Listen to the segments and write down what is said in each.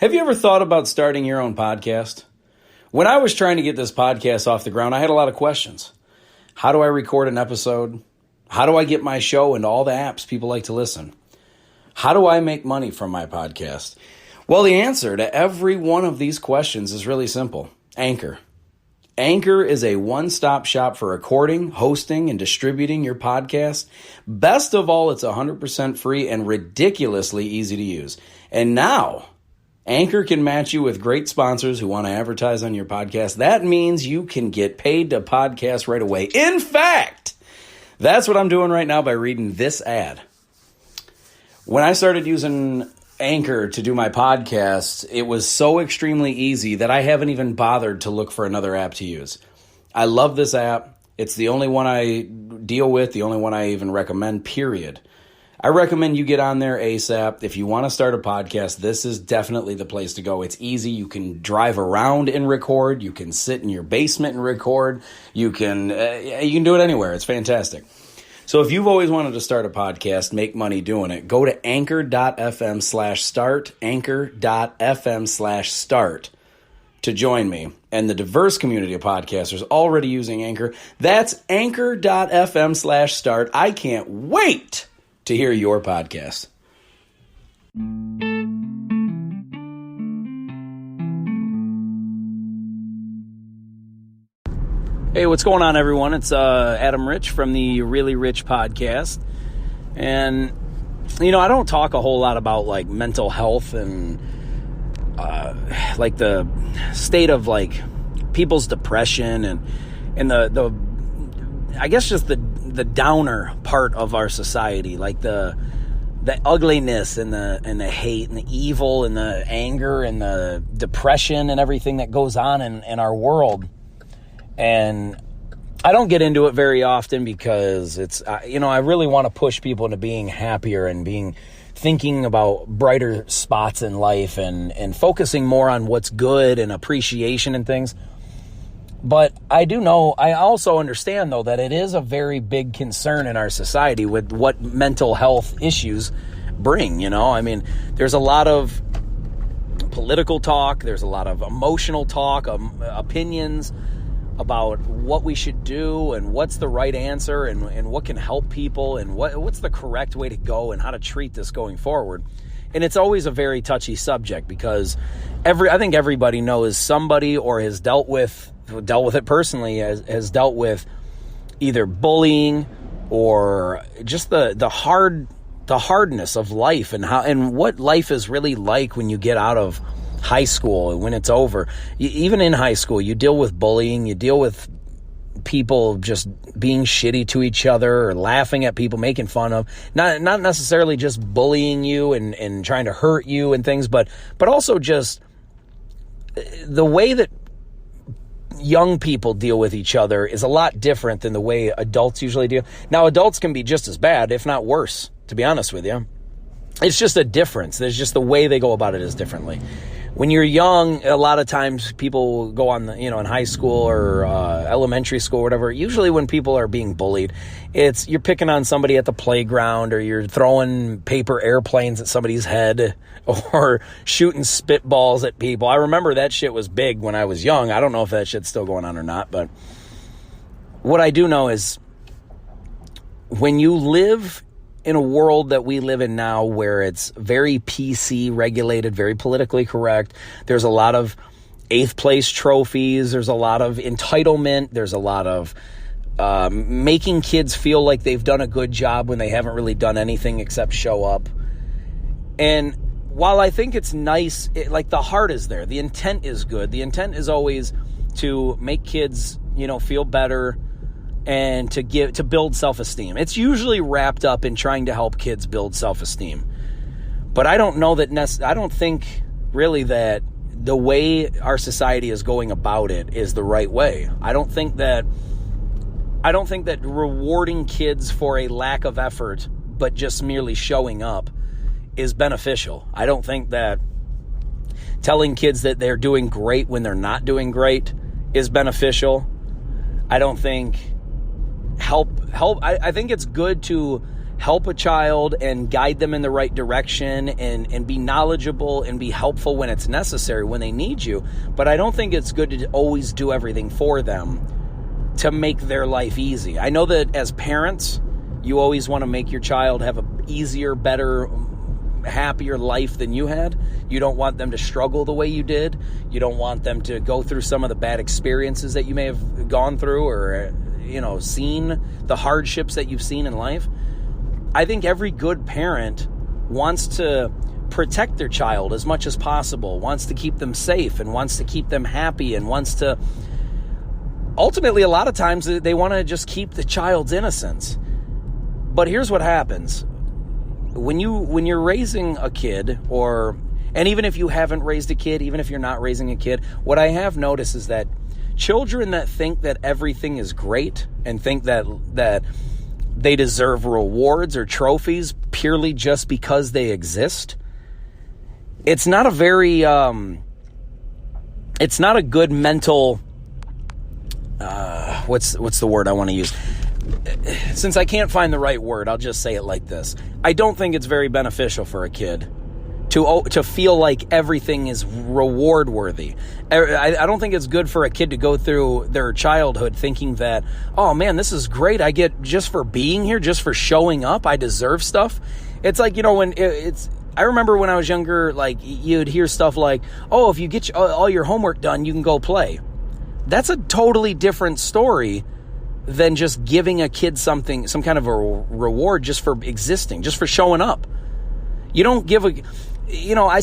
Have you ever thought about starting your own podcast? When I was trying to get this podcast off the ground, I had a lot of questions. How do I record an episode? How do I get my show into all the apps people like to listen? How do I make money from my podcast? Well, the answer to every one of these questions is really simple. Anchor. Anchor is a one-stop shop for recording, hosting, and distributing your podcast. Best of all, it's 100% free and ridiculously easy to use. And now, Anchor can match you with great sponsors who want to advertise on your podcast. That means you can get paid to podcast right away. In fact, that's what I'm doing right now by reading this ad. When I started using Anchor to do my podcast, it was so extremely easy that I haven't even bothered to look for another app to use. I love this app. It's the only one I deal with, the only one I even recommend, period. I recommend you get on there ASAP. If you want to start a podcast, this is definitely the place to go. It's easy. You can drive around and record. You can sit in your basement and record. You can do it anywhere. It's fantastic. So if you've always wanted to start a podcast, make money doing it, go to anchor.fm/start, anchor.fm/start to join me and the diverse community of podcasters already using Anchor. That's anchor.fm/start. I can't wait to hear your podcast. Hey, what's going on, everyone? It's Adam Rich from the Really Rich podcast. And, I don't talk a whole lot about, mental health and, the state of, people's depression and the I guess just the downer part of our society, the ugliness and the hate and the evil and the anger and the depression and everything that goes on in our world. And I don't get into it very often because it's, I really want to push people into being happier and thinking about brighter spots in life and focusing more on what's good and appreciation and things. But I also understand, though, that it is a very big concern in our society with what mental health issues bring, there's a lot of political talk, there's a lot of emotional talk, opinions about what we should do and what's the right answer and what can help people and what's the correct way to go and how to treat this going forward. And it's always a very touchy subject because I think everybody knows somebody or has dealt with it personally, has dealt with either bullying or just the hardness of life and what life is really like when you get out of high school and when it's over. Even in high school, you deal with bullying, you deal with people just being shitty to each other or laughing at people, making fun of, not necessarily just bullying you and trying to hurt you and things, but also just the way that young people deal with each other is a lot different than the way adults usually deal. Now, adults can be just as bad, if not worse, to be honest with you. It's just a difference. There's just the way they go about it is differently. When you're young, a lot of times people go on, in high school or elementary school or whatever. Usually when people are being bullied, you're picking on somebody at the playground or you're throwing paper airplanes at somebody's head or shooting spitballs at people. I remember that shit was big when I was young. I don't know if that shit's still going on or not, but what I do know is when you live in a world that we live in now where it's very PC regulated, very politically correct, there's a lot of 8th place trophies, there's a lot of entitlement, there's a lot of making kids feel like they've done a good job when they haven't really done anything except show up. And while I think it's nice, the heart is there, the intent is good. The intent is always to make kids, feel better, and to build self-esteem. It's usually wrapped up in trying to help kids build self-esteem. But I don't know I don't think really that the way our society is going about it is the right way. I don't think that rewarding kids for a lack of effort, but just merely showing up, is beneficial. I don't think that telling kids that they're doing great when they're not doing great is beneficial. I don't think I think it's good to help a child and guide them in the right direction and be knowledgeable and be helpful when it's necessary, when they need you. But I don't think it's good to always do everything for them to make their life easy. I know that as parents, you always want to make your child have a easier, better, happier life than you had. You don't want them to struggle the way you did. You don't want them to go through some of the bad experiences that you may have gone through, or, seen the hardships that you've seen in life. I think every good parent wants to protect their child as much as possible, wants to keep them safe and wants to keep them happy, and wants to, ultimately, a lot of times they want to just keep the child's innocence. But here's what happens. When you're raising a kid, and even if you haven't raised a kid, even if you're not raising a kid, what I have noticed is that children that think that everything is great and think that they deserve rewards or trophies purely just because they exist, it's not a very, it's not a good mental, what's the word I want to use? Since I can't find the right word, I'll just say it like this. I don't think it's very beneficial for a kid to feel like everything is reward worthy. I don't think it's good for a kid to go through their childhood thinking that, oh man, this is great. I get, just for being here, just for showing up, I deserve stuff. It's like, I remember when I was younger, like you'd hear stuff like, oh, if you get all your homework done, you can go play. That's a totally different story than just giving a kid some kind of a reward just for existing, just for showing up. You don't give I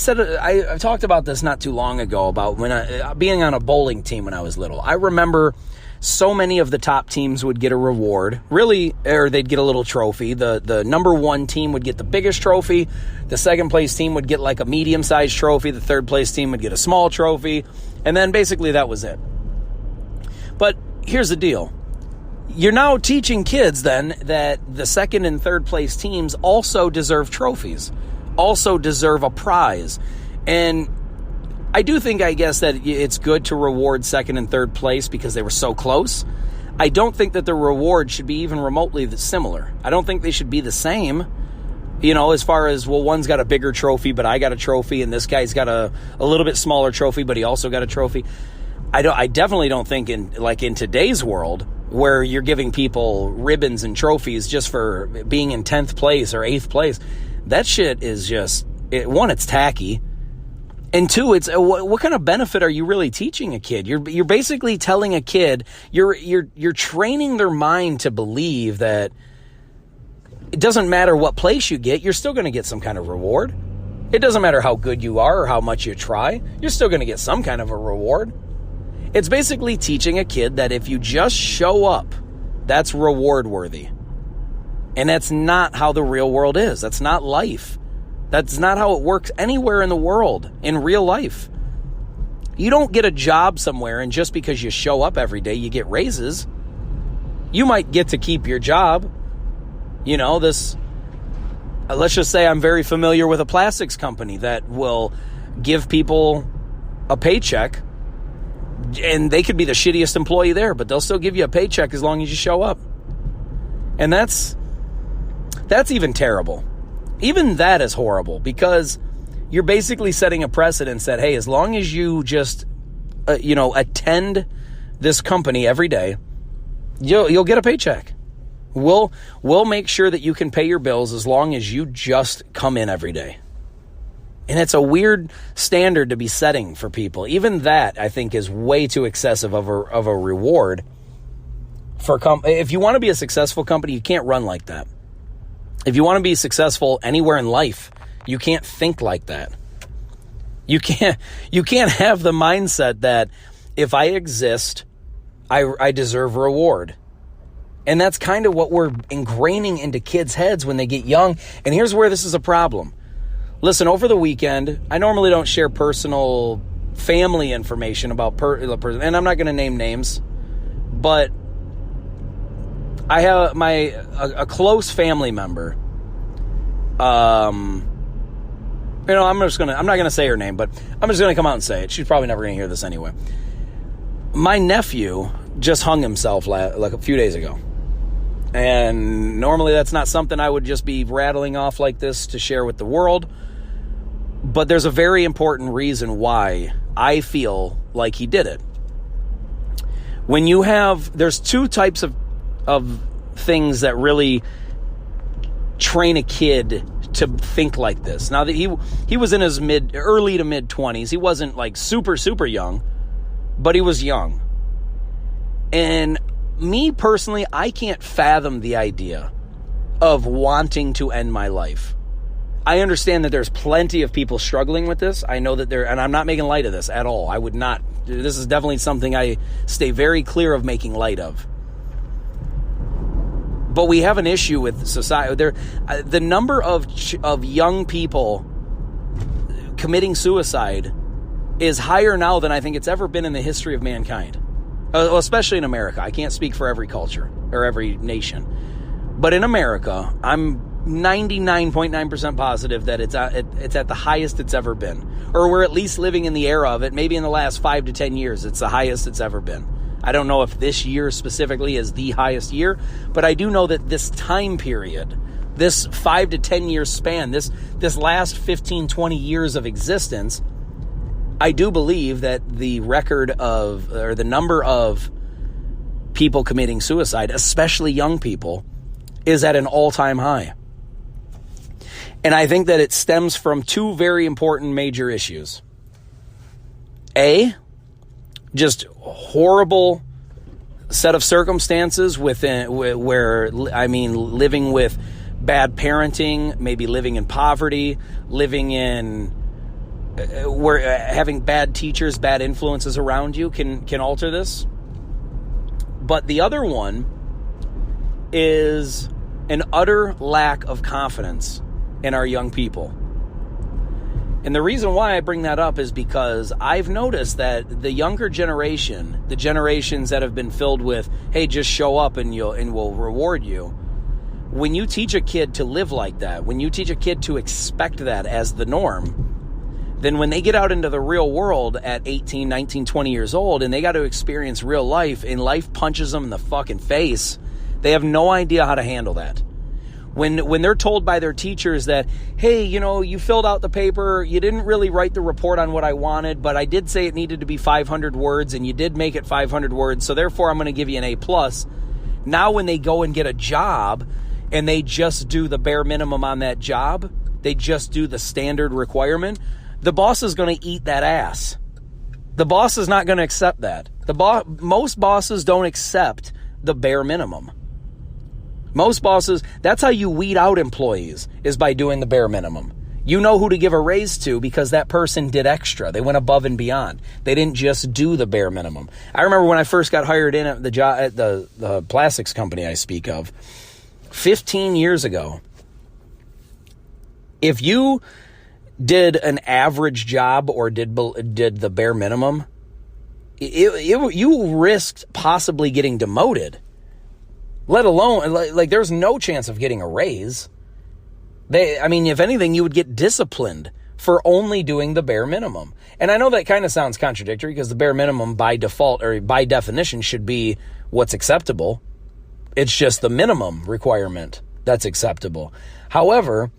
talked about this not too long ago about when being on a bowling team when I was little. I remember so many of the top teams would get a reward, really, or they'd get a little trophy. The number one team would get the biggest trophy. The second place team would get like a medium-sized trophy. The third place team would get a small trophy. And then basically that was it. But here's the deal. You're now teaching kids then that the second and third place teams also deserve trophies, also deserve a prize. And I do think, I guess, that it's good to reward second and third place because they were so close. I don't think that the reward should be even remotely similar. I don't think they should be the same, as far as, well, one's got a bigger trophy, but I got a trophy, and this guy's got a little bit smaller trophy, but he also got a trophy. I definitely don't think in today's world, where you're giving people ribbons and trophies just for being in 10th place or 8th place. That shit is just, one, it's tacky. And two, it's what kind of benefit are you really teaching a kid? You're basically telling a kid, you're training their mind to believe that it doesn't matter what place you get, you're still going to get some kind of reward. It doesn't matter how good you are or how much you try, you're still going to get some kind of a reward. It's basically teaching a kid that if you just show up, that's reward worthy. And that's not how the real world is. That's not life. That's not how it works anywhere in the world, in real life. You don't get a job somewhere and just because you show up every day, you get raises. You might get to keep your job. Let's just say I'm very familiar with a plastics company that will give people a paycheck. And they could be the shittiest employee there, but they'll still give you a paycheck as long as you show up. And that's even terrible. Even that is horrible, because you're basically setting a precedent that, hey, as long as you just, attend this company every day, you'll get a paycheck. We'll make sure that you can pay your bills as long as you just come in every day. And it's a weird standard to be setting for people. Even that, I think, is way too excessive of a reward. If you want to be a successful company, you can't run like that. If you want to be successful anywhere in life, you can't think like that. You can't have the mindset that if I exist, I deserve a reward. And that's kind of what we're ingraining into kids' heads when they get young. And here's where this is a problem. Listen, over the weekend, I normally don't share personal family information about and I'm not going to name names, but I have a close family member. I'm not going to say her name, but I'm just going to come out and say it. She's probably never going to hear this anyway. My nephew just hung himself like a few days ago. And normally that's not something I would just be rattling off like this to share with the world. But there's a very important reason why I feel like he did it. When you have, there's two types of things that really train a kid to think like this. Now that he was in his early to mid 20s, he wasn't like super young, but he was young. And me personally, I can't fathom the idea of wanting to end my life. I understand that there's plenty of people struggling with this. I know that and I'm not making light of this at all. I would not. This is definitely something I stay very clear of making light of. But we have an issue with society. The number of young people committing suicide is higher now than I think it's ever been in the history of mankind, especially in America. I can't speak for every culture or every nation, but in America, I'm 99.9% positive that it's at the highest it's ever been, or we're at least living in the era of it. Maybe in the last 5 to 10 years, it's the highest it's ever been. I don't know if this year specifically is the highest year, but I do know that this time period, this 5 to 10 year span, this last 15, 20 years of existence, I do believe that the the number of people committing suicide, especially young people, is at an all-time high. And I think that it stems from two very important major issues. A, just horrible set of circumstances living with bad parenting, maybe living in poverty, living in having bad teachers, bad influences around you can alter this. But the other one is an utter lack of confidence in our young people. And the reason why I bring that up is because I've noticed that the younger generation, the generations that have been filled with, hey, just show up and we'll reward you. When you teach a kid to live like that, when you teach a kid to expect that as the norm, then when they get out into the real world at 18, 19, 20 years old and they got to experience real life and life punches them in the fucking face, they have no idea how to handle that. When they're told by their teachers that, hey, you filled out the paper, you didn't really write the report on what I wanted, but I did say it needed to be 500 words, and you did make it 500 words, so therefore I'm going to give you an A+. Now when they go and get a job, and they just do the bare minimum on that job, they just do the standard requirement, the boss is going to eat that ass. The boss is not going to accept that. Most bosses don't accept the bare minimum. Most bosses, that's how you weed out employees, is by doing the bare minimum. You know who to give a raise to because that person did extra. They went above and beyond. They didn't just do the bare minimum. I remember when I first got hired in at the plastics company I speak of, 15 years ago, if you did an average job or did the bare minimum, you risked possibly getting demoted. Let alone, like, there's no chance of getting a raise. If anything, you would get disciplined for only doing the bare minimum. And I know that kind of sounds contradictory because the bare minimum by default or by definition should be what's acceptable. It's just the minimum requirement that's acceptable. However,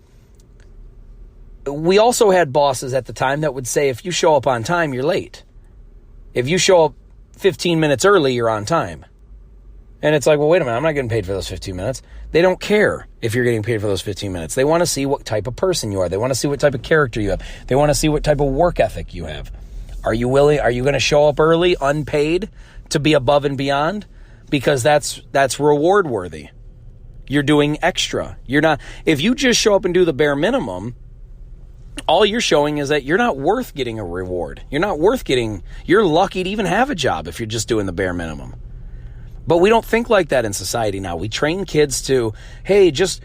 we also had bosses at the time that would say, if you show up on time, you're late. If you show up 15 minutes early, you're on time. And it's like, well, wait a minute, I'm not getting paid for those 15 minutes. They don't care if you're getting paid for those 15 minutes. They want to see what type of person you are. They want to see what type of character you have. They want to see what type of work ethic you have. Are you going to show up early, unpaid, to be above and beyond? Because that's reward worthy. You're doing extra. If you just show up and do the bare minimum, all you're showing is that you're not worth getting a reward. You're lucky to even have a job if you're just doing the bare minimum. But we don't think like that in society now. We train kids to, hey, just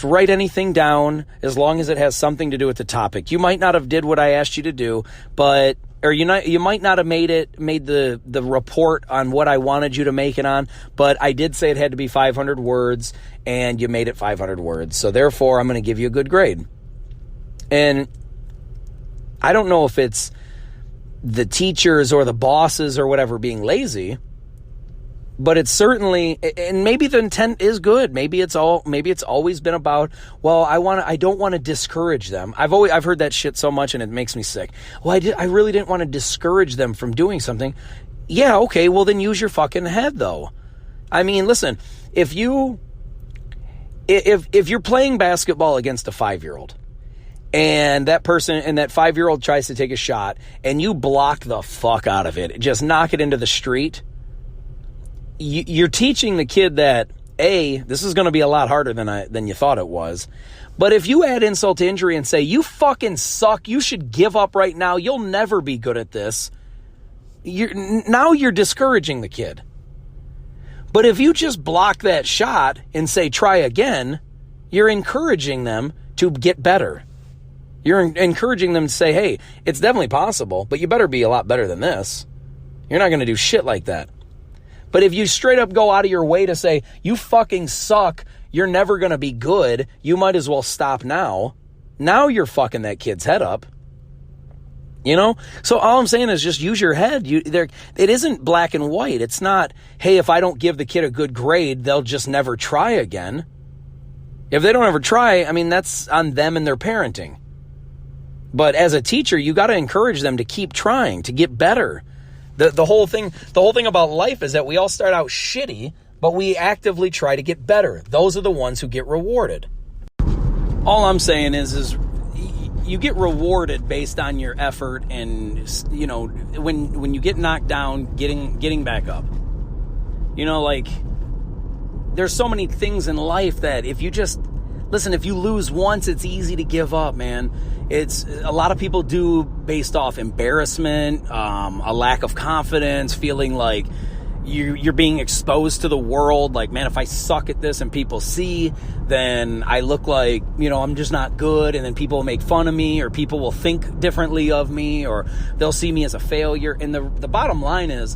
write anything down as long as it has something to do with the topic. You might not have did what I asked you to do, or you might not have made the report on what I wanted you to make it on, but I did say it had to be 500 words, and you made it 500 words. So therefore, I'm going to give you a good grade. And I don't know if it's the teachers or the bosses or whatever being lazy, But it's certainly, and maybe the intent is good. Maybe it's always been about, well, I don't want to discourage them. I've heard that shit so much and it makes me sick. Well, I really didn't want to discourage them from doing something. Yeah, okay, well then use your fucking head though. I mean, listen, if you're playing basketball against a 5-year-old and that 5-year-old tries to take a shot and you block the fuck out of it, just knock it into the street, you're teaching the kid that, A, this is going to be a lot harder than you thought it was. But if you add insult to injury and say, you fucking suck, you should give up right now, you'll never be good at this, you're discouraging the kid. But if you just block that shot and say, try again, you're encouraging them to get better. You're encouraging them to say, hey, it's definitely possible, but you better be a lot better than this. You're not going to do shit like that. But if you straight up go out of your way to say, you fucking suck, you're never going to be good, you might as well stop now. Now you're fucking that kid's head up. You know? So all I'm saying is just use your head. It isn't black and white. It's not, hey, if I don't give the kid a good grade, they'll just never try again. If they don't ever try, I mean, that's on them and their parenting. But as a teacher, you got to encourage them to keep trying, to get better. The whole thing about life is that we all start out shitty, but we actively try to get better. Those are the ones who get rewarded. All I'm saying is you get rewarded based on your effort, and you know, when you get knocked down, getting back up. You know, like, there's so many things in life that if you lose once, it's easy to give up, man. It's a lot of people do based off embarrassment, a lack of confidence, feeling like you're being exposed to the world. Like, man, if I suck at this and people see, then I look like, you know, I'm just not good. And then people will make fun of me, or people will think differently of me, or they'll see me as a failure. And the bottom line is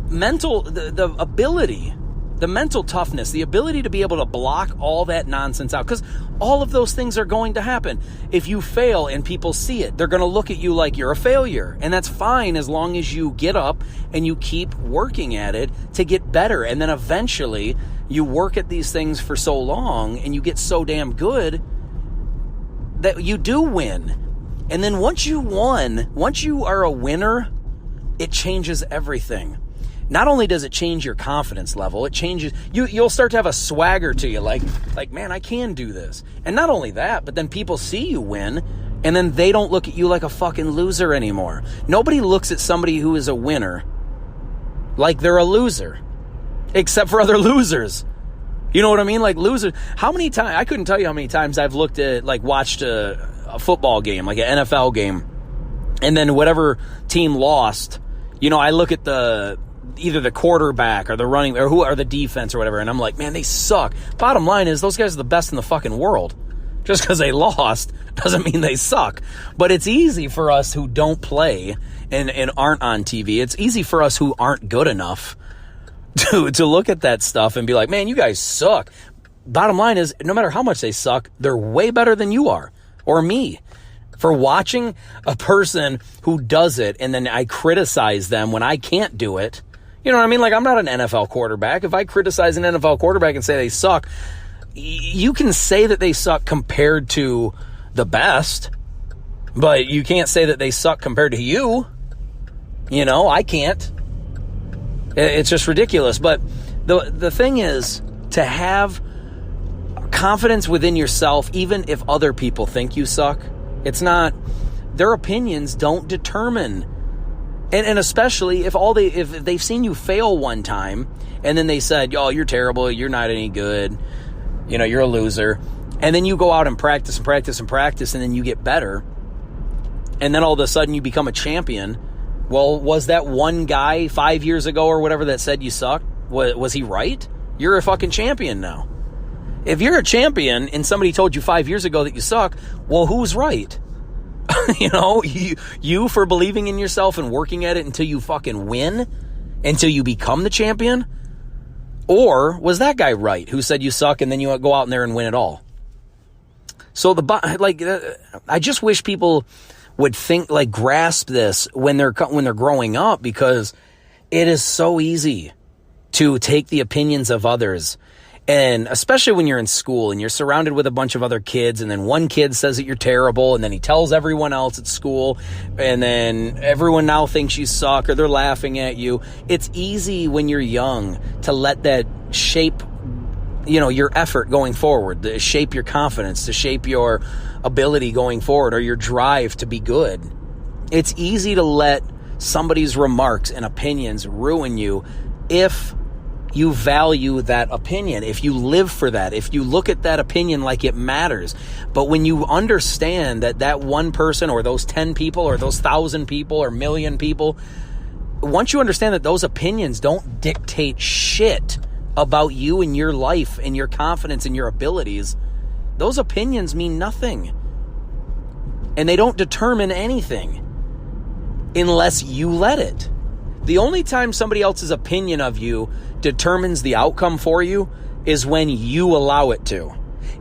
the ability, the mental toughness, the ability to be able to block all that nonsense out, because all of those things are going to happen. If you fail and people see it, they're going to look at you like you're a failure, and that's fine as long as you get up and you keep working at it to get better. And then eventually you work at these things for so long and you get so damn good that you do win. And then once you are a winner, it changes everything. Not only does it change your confidence level, it changes, you'll start to have a swagger to you, like, man, I can do this. And not only that, but then people see you win, and then they don't look at you like a fucking loser anymore. Nobody looks at somebody who is a winner like they're a loser, except for other losers. You know what I mean? Like, losers. How many times, I couldn't tell you how many times I've watched a football game, like an NFL game, and then whatever team lost, you know, I look at either the quarterback or the running or the defense or whatever, and I'm like, man, they suck. Bottom line is, those guys are the best in the fucking world. Just because they lost doesn't mean they suck. But it's easy for us who don't play and aren't on TV. It's easy for us who aren't good enough to look at that stuff and be like, man, you guys suck. Bottom line is, no matter how much they suck, they're way better than you are, or me. For watching a person who does it and then I criticize them when I can't do it. You know what I mean? Like, I'm not an NFL quarterback. If I criticize an NFL quarterback and say they suck, you can say that they suck compared to the best, but you can't say that they suck compared to you. You know, I can't. It's just ridiculous. But the thing is, to have confidence within yourself, even if other people think you suck, it's not, their opinions don't determine. And especially if they've seen you fail one time and then they said, oh, you're terrible, you're not any good, you know, you're a loser. And then you go out and practice and practice and practice, and then you get better. And then all of a sudden you become a champion. Well, was that one guy 5 years ago or whatever that said you sucked, was he right? You're a fucking champion now. If you're a champion and somebody told you 5 years ago that you suck, well, who's right? You know, you for believing in yourself and working at it until you fucking win, until you become the champion? Or was that guy right who said you suck and then you go out in there and win it all? So I just wish people would think, like, grasp this when they're growing up, because It is so easy to take the opinions of others, and especially when you're in school and you're surrounded with a bunch of other kids, and then one kid says that you're terrible, and then he tells everyone else at school, and then everyone now thinks you suck or they're laughing at you. It's easy when you're young to let that shape, your effort going forward, to shape your confidence, to shape your ability going forward, or your drive to be good. It's easy to let somebody's remarks and opinions ruin you if you value that opinion, if you live for that, if you look at that opinion like it matters. But when you understand that one person or those 10 people or those 1,000 people or million people, once you understand that those opinions don't dictate shit about you and your life and your confidence and your abilities, those opinions mean nothing. And they don't determine anything unless you let it. The only time somebody else's opinion of you determines the outcome for you is when you allow it to.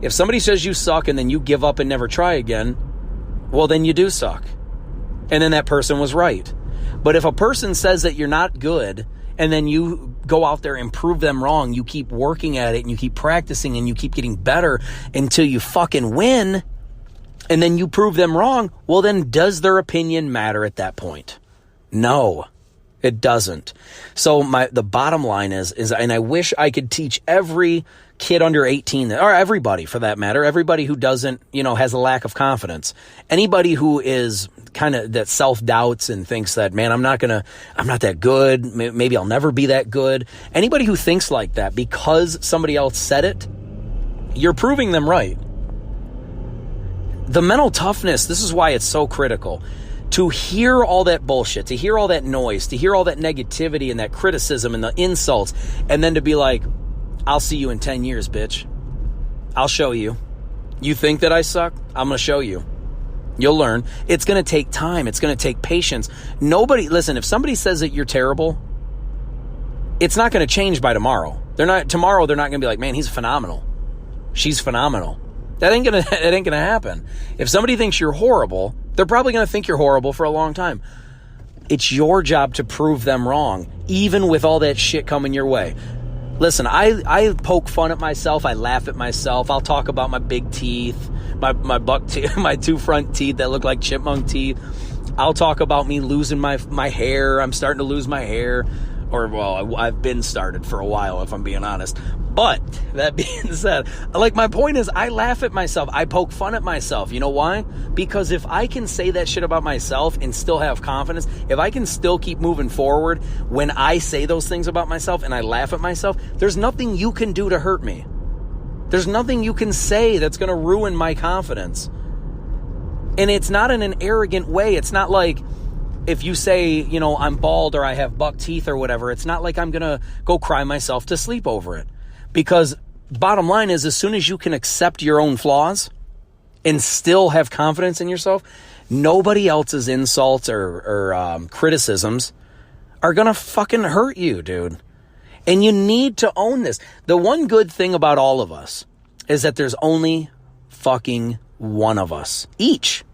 If somebody says you suck and then you give up and never try again, well, then you do suck. And then that person was right. But if a person says that you're not good and then you go out there and prove them wrong, you keep working at it and you keep practicing and you keep getting better until you fucking win, and then you prove them wrong, well, then does their opinion matter at that point? No. It doesn't. So the bottom line is, and I wish I could teach every kid under 18, or everybody for that matter, everybody who doesn't, has a lack of confidence, anybody who is kind of that self-doubts and thinks that, man, I'm not that good, maybe I'll never be that good. Anybody who thinks like that because somebody else said it, you're proving them right. The mental toughness, this is why it's so critical. To hear all that bullshit, to hear all that noise, to hear all that negativity and that criticism and the insults, and then to be like, I'll see you in 10 years, bitch. I'll show you. You think that I suck? I'm going to show you. You'll learn. It's going to take time. It's going to take patience. Listen, if somebody says that you're terrible, it's not going to change by tomorrow. Tomorrow they're not going to be like, man, he's phenomenal. She's phenomenal. That ain't gonna happen. If somebody thinks you're horrible, they're probably gonna think you're horrible for a long time. It's your job to prove them wrong, even with all that shit coming your way. Listen, I poke fun at myself. I laugh at myself. I'll talk about my big teeth, my buck teeth, my two front teeth that look like chipmunk teeth. I'll talk about me losing my hair. I'm starting to lose my hair. I've been started for a while, if I'm being honest. But that being said, my point is, I laugh at myself. I poke fun at myself. You know why? Because if I can say that shit about myself and still have confidence, if I can still keep moving forward when I say those things about myself and I laugh at myself, there's nothing you can do to hurt me. There's nothing you can say that's going to ruin my confidence. And it's not in an arrogant way. It's not like, if you say, I'm bald or I have buck teeth or whatever, it's not like I'm going to go cry myself to sleep over it. Because bottom line is, as soon as you can accept your own flaws and still have confidence in yourself, nobody else's insults or criticisms are going to fucking hurt you, dude. And you need to own this. The one good thing about all of us is that there's only fucking one of us each.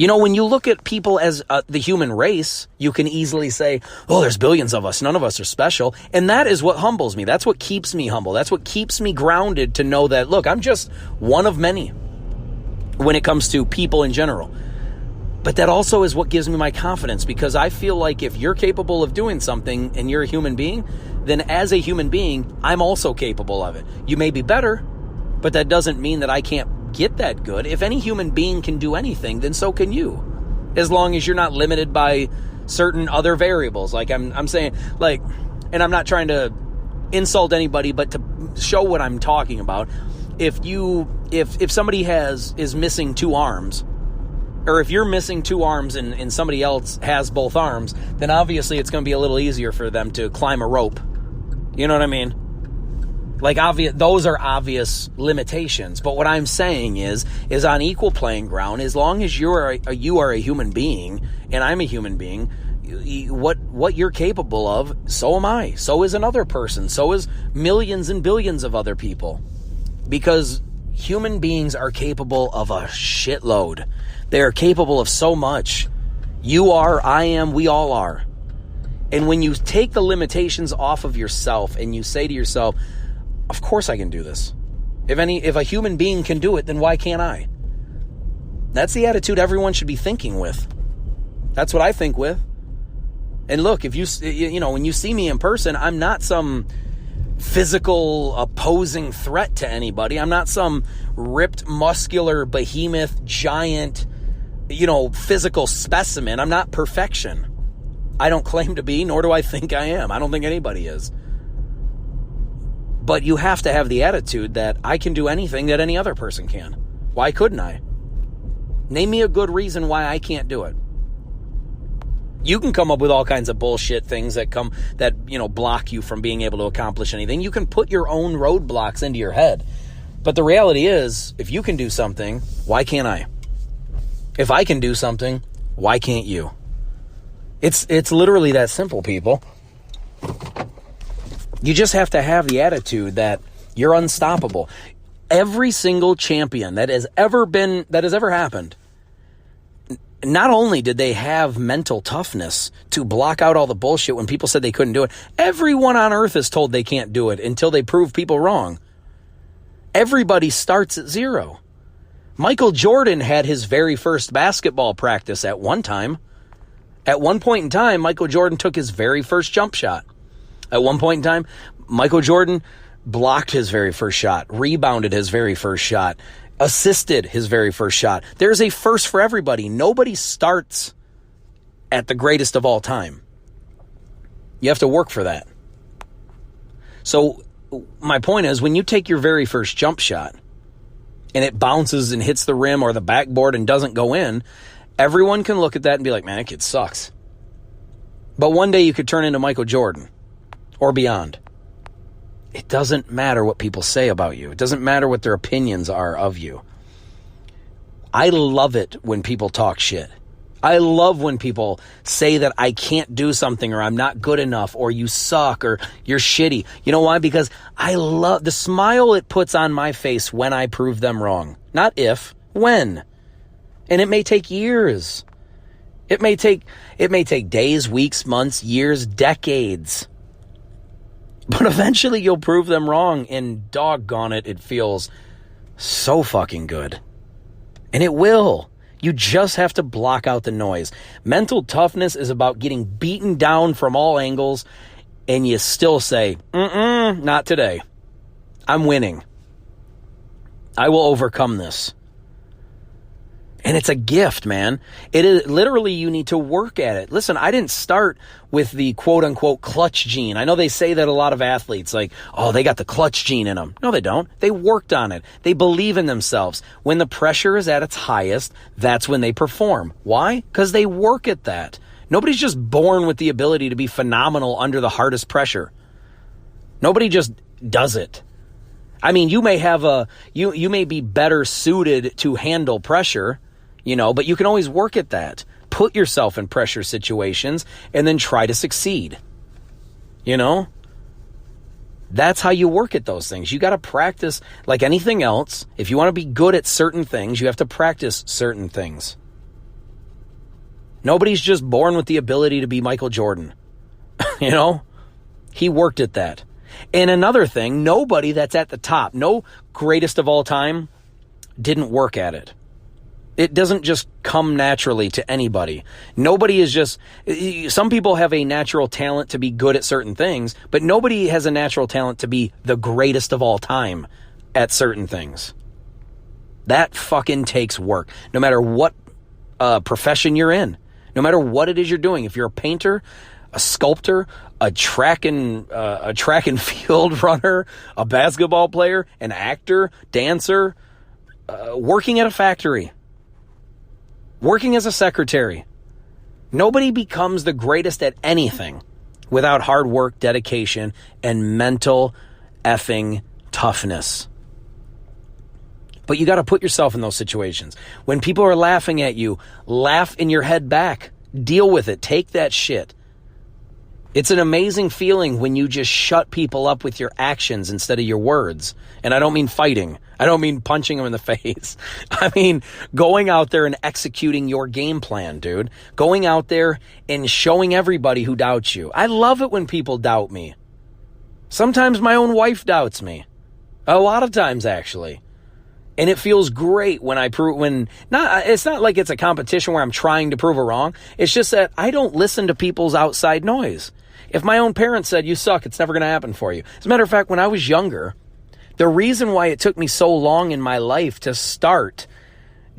When you look at people as the human race, you can easily say, oh, there's billions of us. None of us are special. And that is what humbles me. That's what keeps me humble. That's what keeps me grounded, to know that, look, I'm just one of many when it comes to people in general. But that also is what gives me my confidence, because I feel like if you're capable of doing something and you're a human being, then as a human being, I'm also capable of it. You may be better, but that doesn't mean that I can't get that good. If any human being can do anything, then so can you, as long as you're not limited by certain other variables. Like I'm saying, and I'm not trying to insult anybody, but to show what I'm talking about. If somebody is missing two arms, or if you're missing two arms and somebody else has both arms, then obviously it's going to be a little easier for them to climb a rope. You know what I mean? Those are obvious limitations. But what I'm saying is on equal playing ground, as long as you are a human being and I'm a human being, what you're capable of, so am I. So is another person. So is millions and billions of other people. Because human beings are capable of a shitload. They are capable of so much. You are, I am, we all are. And when you take the limitations off of yourself and you say to yourself, of course I can do this. If a human being can do it, then why can't I? That's the attitude everyone should be thinking with. That's what I think with. And look, if when you see me in person, I'm not some physical opposing threat to anybody. I'm not some ripped, muscular, behemoth, giant, physical specimen. I'm not perfection. I don't claim to be, nor do I think I am. I don't think anybody is. But you have to have the attitude that I can do anything that any other person can. Why couldn't I? Name me a good reason why I can't do it. You can come up with all kinds of bullshit things that block you from being able to accomplish anything. You can put your own roadblocks into your head. But the reality is, if you can do something, why can't I? If I can do something, why can't you? It's literally that simple, people. You just have to have the attitude that you're unstoppable. Every single champion that has ever happened, not only did they have mental toughness to block out all the bullshit when people said they couldn't do it, everyone on earth is told they can't do it until they prove people wrong. Everybody starts at zero. Michael Jordan had his very first basketball practice at one time. At one point in time, Michael Jordan took his very first jump shot. At one point in time, Michael Jordan blocked his very first shot, rebounded his very first shot, assisted his very first shot. There's a first for everybody. Nobody starts at the greatest of all time. You have to work for that. So my point is, when you take your very first jump shot and it bounces and hits the rim or the backboard and doesn't go in, everyone can look at that and be like, man, that kid sucks. But one day you could turn into Michael Jordan or beyond. It doesn't matter what people say about you. It doesn't matter what their opinions are of you. I love it when people talk shit. I love when people say that I can't do something or I'm not good enough or you suck or you're shitty. You know why? Because I love the smile it puts on my face when I prove them wrong. Not if, when. And it may take years. It may take days, weeks, months, years, decades. But eventually you'll prove them wrong, and doggone it, it feels so fucking good. And it will. You just have to block out the noise. Mental toughness is about getting beaten down from all angles, and you still say, not today. I'm winning. I will overcome this. And it's a gift, man. It is literally, you need to work at it. Listen, I didn't start with the quote unquote clutch gene. I know they say that a lot of athletes, like, oh, they got the clutch gene in them. No, they don't. They worked on it. They believe in themselves. When the pressure is at its highest, that's when they perform. Why? Because they work at that. Nobody's just born with the ability to be phenomenal under the hardest pressure. Nobody just does it. I mean, you may have you may be better suited to handle pressure, but you can always work at that. Put yourself in pressure situations and then try to succeed. That's how you work at those things. You got to practice like anything else. If you want to be good at certain things, you have to practice certain things. Nobody's just born with the ability to be Michael Jordan. He worked at that. And another thing, nobody that's at the top, no greatest of all time, didn't work at it. It doesn't just come naturally to anybody. Nobody is just, some people have a natural talent to be good at certain things, but nobody has a natural talent to be the greatest of all time at certain things. That fucking takes work. No matter what profession you're in, no matter what it is you're doing. If you're a painter, a sculptor, a track and field runner, a basketball player, an actor, dancer, working at a factory, working as a secretary. Nobody becomes the greatest at anything without hard work, dedication, and mental effing toughness. But you got to put yourself in those situations. When people are laughing at you, laugh in your head back. Deal with it. Take that shit. It's an amazing feeling when you just shut people up with your actions instead of your words. And I don't mean fighting. I don't mean punching them in the face. I mean going out there and executing your game plan, dude. Going out there and showing everybody who doubts you. I love it when people doubt me. Sometimes my own wife doubts me. A lot of times, actually. And it feels great when it's not like it's a competition where I'm trying to prove her wrong. It's just that I don't listen to people's outside noise. If my own parents said, you suck, it's never going to happen for you. As a matter of fact, when I was younger, the reason why it took me so long in my life to start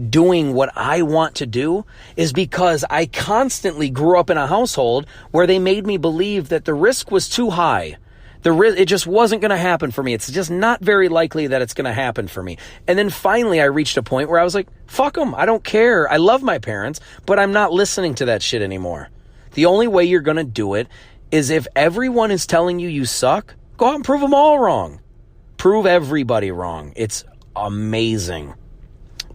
doing what I want to do is because I constantly grew up in a household where they made me believe that the risk was too high. It just wasn't going to happen for me. It's just not very likely that it's going to happen for me. And then finally I reached a point where I was like, fuck them. I don't care. I love my parents, but I'm not listening to that shit anymore. The only way you're going to do it is if everyone is telling you you suck, go out and prove them all wrong. Prove everybody wrong. It's amazing.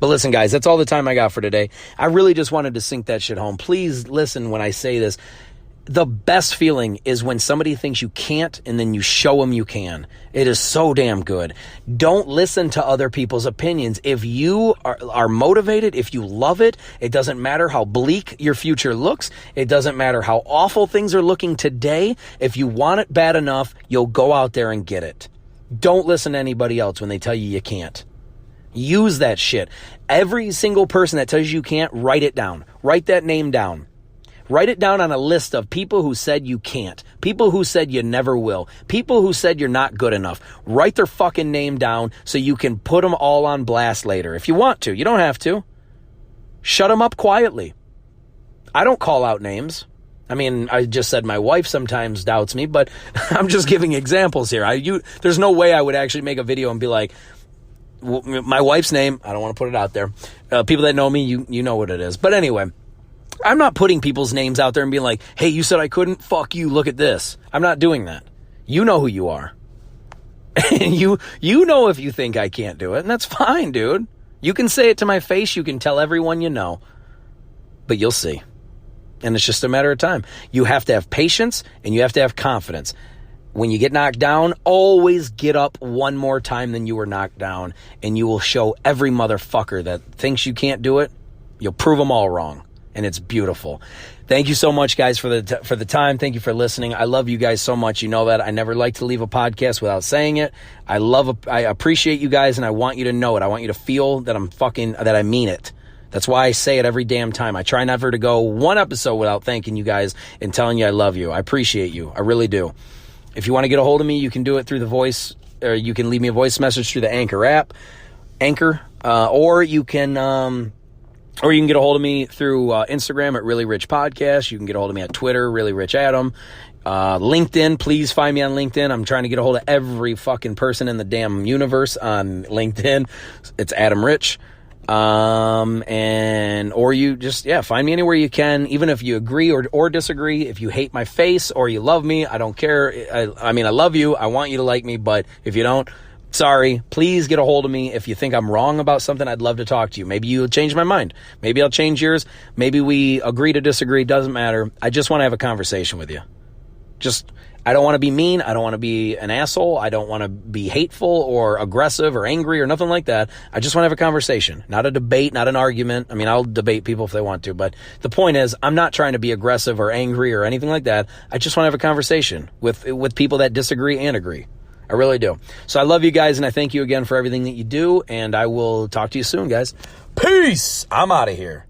But listen, guys, that's all the time I got for today. I really just wanted to sink that shit home. Please listen when I say this. The best feeling is when somebody thinks you can't and then you show them you can. It is so damn good. Don't listen to other people's opinions. If you are motivated, if you love it, it doesn't matter how bleak your future looks. It doesn't matter how awful things are looking today. If you want it bad enough, you'll go out there and get it. Don't listen to anybody else when they tell you you can't. Use that shit. Every single person that tells you can't, write it down. Write that name down. Write it down on a list of people who said you can't, people who said you never will, people who said you're not good enough. Write their fucking name down so you can put them all on blast later. If you want to, you don't have to. Shut them up quietly. I don't call out names. I mean, I just said my wife sometimes doubts me, but I'm just giving examples here. There's no way I would actually make a video and be like, my wife's name, I don't want to put it out there. People that know me, you know what it is. But anyway, I'm not putting people's names out there and being like, hey, you said I couldn't? Fuck you, look at this. I'm not doing that. You know who you are. And you know if you think I can't do it, and that's fine, dude. You can say it to my face, you can tell everyone you know, but you'll see. And it's just a matter of time. You have to have patience, and you have to have confidence. When you get knocked down, always get up one more time than you were knocked down, and you will show every motherfucker that thinks you can't do it, you'll prove them all wrong. And it's beautiful. Thank you so much, guys, for the time. Thank you for listening. I love you guys so much. You know that. I never like to leave a podcast without saying it. I appreciate you guys, and I want you to know it. I want you to feel that that I mean it. That's why I say it every damn time. I try never to go one episode without thanking you guys and telling you I love you. I appreciate you. I really do. If you want to get a hold of me, you can do it through the voice, or you can leave me a voice message through the Anchor app, or you can get a hold of me through Instagram at Really Rich Podcast. You can get a hold of me at Twitter, Really Rich Adam. LinkedIn, please find me on LinkedIn. I'm trying to get a hold of every fucking person in the damn universe on LinkedIn. It's Adam Rich. Or you just, find me anywhere you can, even if you agree or disagree. If you hate my face or you love me, I don't care. I mean, I love you. I want you to like me, but if you don't, sorry, please get a hold of me. If you think I'm wrong about something, I'd love to talk to you. Maybe you'll change my mind. Maybe I'll change yours. Maybe we agree to disagree. Doesn't matter. I just want to have a conversation with you. I don't want to be mean. I don't want to be an asshole. I don't want to be hateful or aggressive or angry or nothing like that. I just want to have a conversation, not a debate, not an argument. I mean, I'll debate people if they want to, but the point is, I'm not trying to be aggressive or angry or anything like that. I just want to have a conversation with people that disagree and agree. I really do. So I love you guys, and I thank you again for everything that you do, and I will talk to you soon, guys. Peace! I'm out of here.